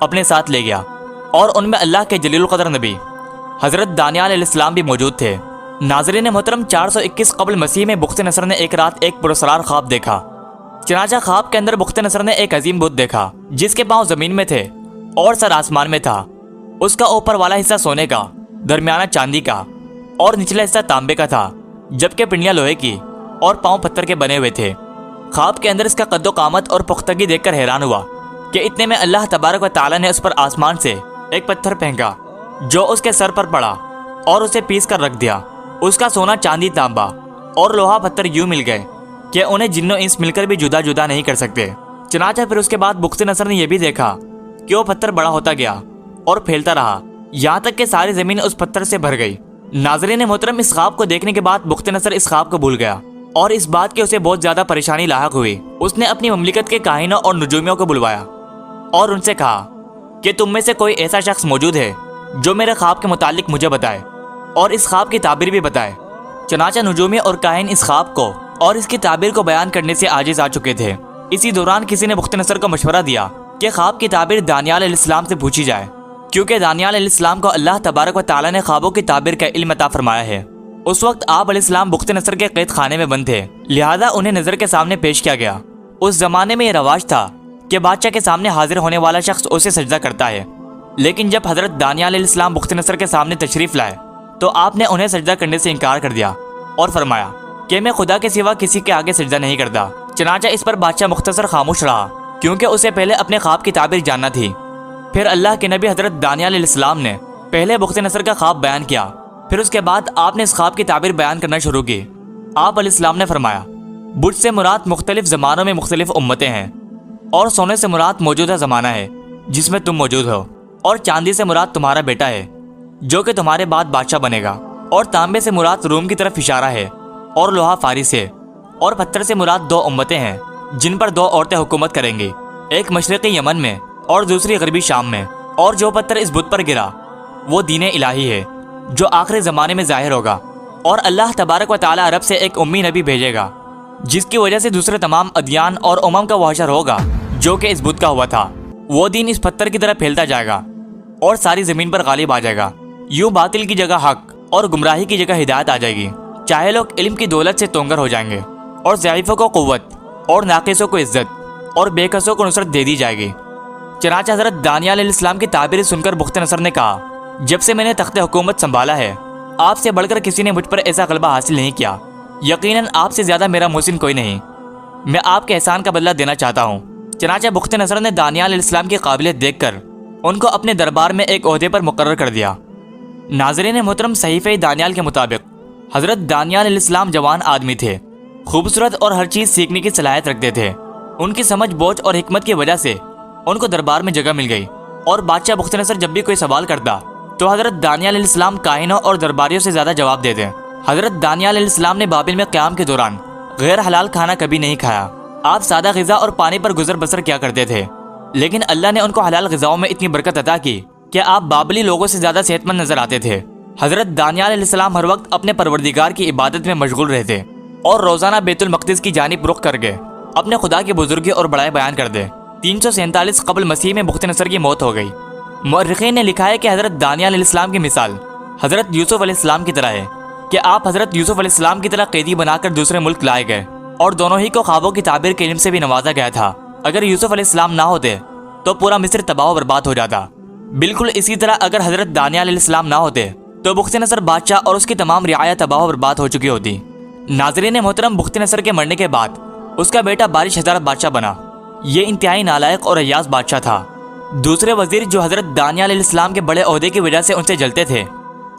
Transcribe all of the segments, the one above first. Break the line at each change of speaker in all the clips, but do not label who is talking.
اپنے ساتھ لے گیا اور ان میں اللہ کے جلیل القدر نبی حضرت دانیال علیہ السلام بھی موجود تھے۔ ناظرین محترم، 421 قبل مسیح میں بخت نصر نے ایک رات ایک پراسرار خواب دیکھا۔ چنانچہ خواب کے اندر بخت نصر نے ایک عظیم بت دیکھا جس کے پاؤں زمین میں تھے اور سر آسمان میں تھا۔ اس کا اوپر والا حصہ سونے کا، درمیانہ چاندی کا اور نچلا حصہ تانبے کا تھا، جبکہ پنڈیاں لوہے کی اور پاؤں پتھر کے بنے ہوئے تھے۔ خواب کے اندر اس کا قد و قامت اور پختگی دیکھ کر حیران ہوا کہ اتنے میں اللہ تبارک و تعالیٰ نے اس پر آسمان سے ایک پتھر پھینکا جو اس کے سر پر پڑا اور اسے پیس کر رکھ دیا۔ اس کا سونا، چاندی، تانبا اور لوہا پتھر یوں مل گئے کہ انہیں جن و انس مل کر بھی جدا جدا نہیں کر سکتے۔ چنانچہ پھر اس کے بعد بخت نصر نے یہ بھی دیکھا کہ وہ پتھر بڑا ہوتا گیا اور پھیلتا رہا یہاں تک کہ ساری زمین اس پتھر سے بھر گئی۔ ناظرین محترم، اس خواب کو دیکھنے کے بعد بخت نصر اس خواب کو بھول گیا اور اس بات کی اسے بہت زیادہ پریشانی لاحق ہوئی۔ اس نے اپنی مملکت کے کاہنوں اور نجومیوں کو بلوایا اور ان سے کہا کہ تم میں سے کوئی ایسا شخص موجود ہے جو میرے خواب کے متعلق مجھے بتائے اور اس خواب کی تعبیر بھی بتائے۔ چنانچہ نجومی اور کاہن اس خواب کو اور اس کی تعبیر کو بیان کرنے سے عاجز آ چکے تھے۔ اسی دوران کسی نے بخت نصر کو مشورہ دیا کہ خواب کی تعبیر دانیال علیہ السلام سے پوچھی جائے، کیونکہ دانیال علیہ السلام کو اللہ تبارک و تعالیٰ نے خوابوں کی تعبیر کا علم عطا فرمایا ہے۔ اس وقت آپ علیہ السلام بخت نصر کے قید خانے میں بند تھے، لہذا انہیں نظر کے سامنے پیش کیا گیا۔ اس زمانے میں یہ رواج تھا کہ بادشاہ کے سامنے حاضر ہونے والا شخص اسے سجدہ کرتا ہے، لیکن جب حضرت دانیال علیہ السلام بخت نصر کے سامنے تشریف لائے تو آپ نے انہیں سجدہ کرنے سے انکار کر دیا اور فرمایا کہ میں خدا کے سوا کسی کے آگے سجدہ نہیں کرتا۔ چنانچہ اس پر بادشاہ مختصر خاموش رہا، کیونکہ اسے پہلے اپنے خواب کی تعبیر جاننا تھی۔ پھر اللہ کے نبی حضرت دانیال علیہ السلام نے پہلے بخت نصر کا خواب بیان کیا، پھر اس کے بعد آپ نے اس خواب کی تعبیر بیان کرنا شروع کی۔ آپ علیہ السلام نے فرمایا، بت سے مراد مختلف زمانوں میں مختلف امتیں ہیں، اور سونے سے مراد موجودہ زمانہ ہے جس میں تم موجود ہو، اور چاندی سے مراد تمہارا بیٹا ہے جو کہ تمہارے بعد بادشاہ بنے گا، اور تانبے سے مراد روم کی طرف اشارہ ہے، اور لوہا فارس ہے، اور پتھر سے مراد 2 امتیں ہیں جن پر 2 عورتیں حکومت کریں گی، ایک مشرقی یمن میں اور دوسری غربی شام میں، اور جو پتھر اس بت پر گرا وہ دین الہی ہے جو آخری زمانے میں ظاہر ہوگا، اور اللہ تبارک و تعالیٰ عرب سے ایک امی نبی بھیجے گا جس کی وجہ سے دوسرے تمام ادیان اور امم کا وہ حشر ہوگا جو کہ اس بت کا ہوا تھا۔ وہ دین اس پتھر کی طرح پھیلتا جائے گا اور ساری زمین پر غالب آ جائے گا۔ یوں باطل کی جگہ حق اور گمراہی کی جگہ ہدایت آ جائے گی۔ چاہے لوگ علم کی دولت سے تونگر ہو جائیں گے، اور ضعیفوں کو قوت اور ناقصوں کو عزت اور بے کسوں کو نصرت دے دی جائے گی۔ چنانچہ حضرت دانیال علیہ السلام کی تعبیر سن کر بخت نصر نے کہا، جب سے میں نے تخت حکومت سنبھالا ہے آپ سے بڑھ کر کسی نے مجھ پر ایسا غلبہ حاصل نہیں کیا، یقیناً آپ سے زیادہ میرا محسن کوئی نہیں، میں آپ کے احسان کا بدلہ دینا چاہتا ہوں۔ چنانچہ بخت نصر نے دانیال علیہ السلام کی قابلیت دیکھ کر ان کو اپنے دربار میں ایک عہدے پر مقرر کر دیا۔ ناظرین محترم، صحیفہ دانیال کے مطابق حضرت دانیال علیہ السلام جوان آدمی تھے، خوبصورت اور ہر چیز سیکھنے کی صلاحیت رکھتے تھے۔ ان کی سمجھ بوجھ اور حکمت کی وجہ سے ان کو دربار میں جگہ مل گئی، اور بادشاہ بخت نصر جب بھی کوئی سوال کرتا تو حضرت دانیال علیہ السلام کاہنوں اور درباریوں سے زیادہ جواب دیتے۔ حضرت دانیال علیہ السلام نے بابل میں قیام کے دوران غیر حلال کھانا کبھی نہیں کھایا۔ آپ سادہ غذا اور پانی پر گزر بسر کیا کرتے تھے، لیکن اللہ نے ان کو حلال غذاؤں میں اتنی برکت عطا کی کہ آپ بابلی لوگوں سے زیادہ صحت مند نظر آتے تھے۔ حضرت دانیال علیہ السلام ہر وقت اپنے پروردگار کی عبادت میں مشغول رہتے اور روزانہ بیت المقدس کی جانب رخ کر کے اپنے خدا کی بزرگی اور بڑائی بیان کر دے۔ 347 قبل مسیح میں بخت نصر کی موت ہو گئی۔ مورخین نے لکھا ہے کہ حضرت دانیال علیہ السلام کی مثال حضرت یوسف علیہ السلام کی طرح ہے کہ آپ حضرت یوسف علیہ السلام کی طرح قیدی بنا کر دوسرے ملک لائے گئے، اور دونوں ہی کو خوابوں کی تعبیر کے علم سے بھی نوازا گیا تھا۔ اگر یوسف علیہ السلام نہ ہوتے تو پورا مصر تباہ و برباد ہو جاتا۔ بالکل اسی طرح اگر حضرت دانیال علیہ السلام نہ ہوتے تو بخت نصر بادشاہ اور اس کی تمام رعایا تباہ و برباد ہو چکی ہوتی۔ ناظرین محترم، بخت نصر کے مرنے کے بعد اس کا بیٹا بارش ہزار بادشاہ بنا۔ یہ انتہائی نالائق اور ایاز بادشاہ تھا۔ دوسرے وزیر جو حضرت دانیال علیہ السلام کے بڑے عہدے کی وجہ سے ان سے جلتے تھے،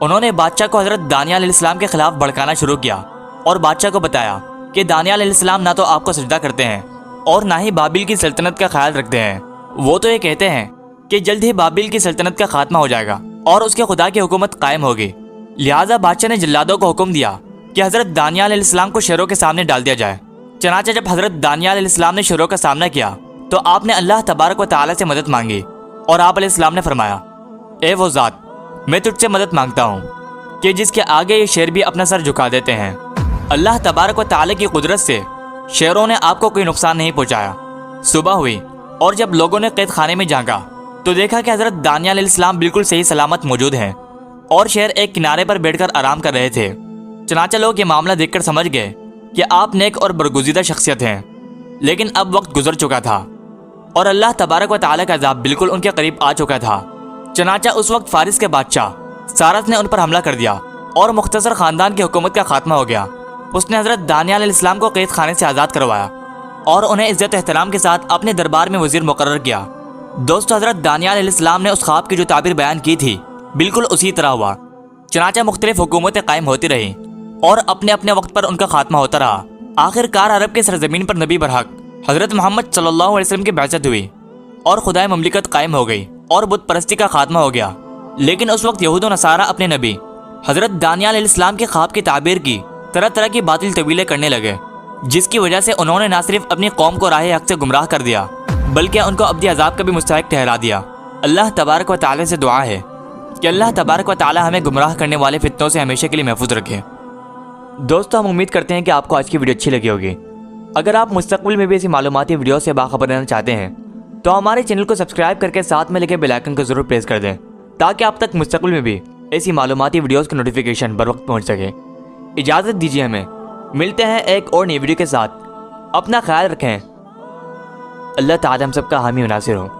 انہوں نے بادشاہ کو حضرت دانیال علیہ السلام کے خلاف بھڑکانا شروع کیا اور بادشاہ کو بتایا کہ دانیال علیہ السلام نہ تو آپ کو سجدہ کرتے ہیں اور نہ ہی بابل کی سلطنت کا خیال رکھتے ہیں۔ وہ تو یہ کہتے ہیں کہ جلد ہی بابل کی سلطنت کا خاتمہ ہو جائے گا اور اس کے خدا کی حکومت قائم ہوگی۔ لہٰذا بادشاہ نے جلادوں کو حکم دیا کہ حضرت دانیال علیہ السلام کو شیروں کے سامنے ڈال دیا جائے۔ چنانچہ جب حضرت دانیال علیہ السلام نے شیروں کا سامنا کیا تو آپ نے اللہ تبارک و تعالیٰ سے مدد مانگی، اور آپ علیہ السلام نے فرمایا، اے وہ ذات، میں تجھ سے مدد مانگتا ہوں کہ جس کے آگے یہ شیر بھی اپنا سر جھکا دیتے ہیں۔ اللہ تبارک و تعالیٰ کی قدرت سے شیروں نے آپ کو کوئی نقصان نہیں پہنچایا۔ صبح ہوئی اور جب لوگوں نے قید خانے میں جھانکا تو دیکھا کہ حضرت دانیال علیہ السلام بالکل صحیح سلامت موجود ہیں اور شیر ایک کنارے پر بیٹھ کر آرام کر رہے تھے۔ چنانچہ لوگ یہ معاملہ دیکھ کر سمجھ گئے کہ آپ نیک اور برگزیدہ شخصیت ہیں، لیکن اب وقت گزر چکا تھا اور اللہ تبارک و تعالیٰ کا عذاب بالکل ان کے قریب آ چکا تھا۔ چنانچہ اس وقت فارس کے بادشاہ سارس نے ان پر حملہ کر دیا اور مختصر خاندان کی حکومت کا خاتمہ ہو گیا۔ اس نے حضرت دانیال علیہ السلام کو قید خانے سے آزاد کروایا اور انہیں عزت و احترام کے ساتھ اپنے دربار میں وزیر مقرر کیا۔ دوستو، حضرت دانیال علیہ السلام نے اس خواب کی جو تعبیر بیان کی تھی بالکل اسی طرح ہوا۔ چنانچہ مختلف حکومتیں قائم ہوتی رہیں اور اپنے اپنے وقت پر ان کا خاتمہ ہوتا رہا۔ آخر کار عرب کے سرزمین پر نبی برحق حضرت محمد صلی اللہ علیہ وسلم کی بعثت ہوئی اور خدائے مملکت قائم ہو گئی اور بت پرستی کا خاتمہ ہو گیا۔ لیکن اس وقت یہود و نصارہ اپنے نبی حضرت دانیال علیہ السلام کے خواب کی تعبیر کی طرح طرح کی باطل طویلیں کرنے لگے، جس کی وجہ سے انہوں نے نہ صرف اپنی قوم کو راہ حق سے گمراہ کر دیا بلکہ ان کو ابدی عذاب کا بھی مستحق ٹھہرا دیا۔ اللہ تبارک و تعالی سے دعا ہے کہ اللہ تبارک و تعالی ہمیں گمراہ کرنے والے فتنوں سے ہمیشہ کے لیے محفوظ رکھے۔ دوستو، ہم امید کرتے ہیں کہ آپ کو آج کی ویڈیو اچھی لگی ہوگی۔ اگر آپ مستقبل میں بھی ایسی معلوماتی ویڈیو سے باخبر رہنا چاہتے ہیں تو ہمارے چینل کو سبسکرائب کر کے ساتھ میں لگے بیل آئکن کو ضرور پریس کر دیں تاکہ آپ تک مستقبل میں بھی ایسی معلوماتی ویڈیوز کی نوٹیفیکیشن بر وقت پہنچ سکے۔ اجازت دیجیے، ہمیں ملتے ہیں ایک اور نئی ویڈیو کے ساتھ۔ اپنا خیال رکھیں۔ اللہ تعالی ہم سب کا حامی و ناصر ہو۔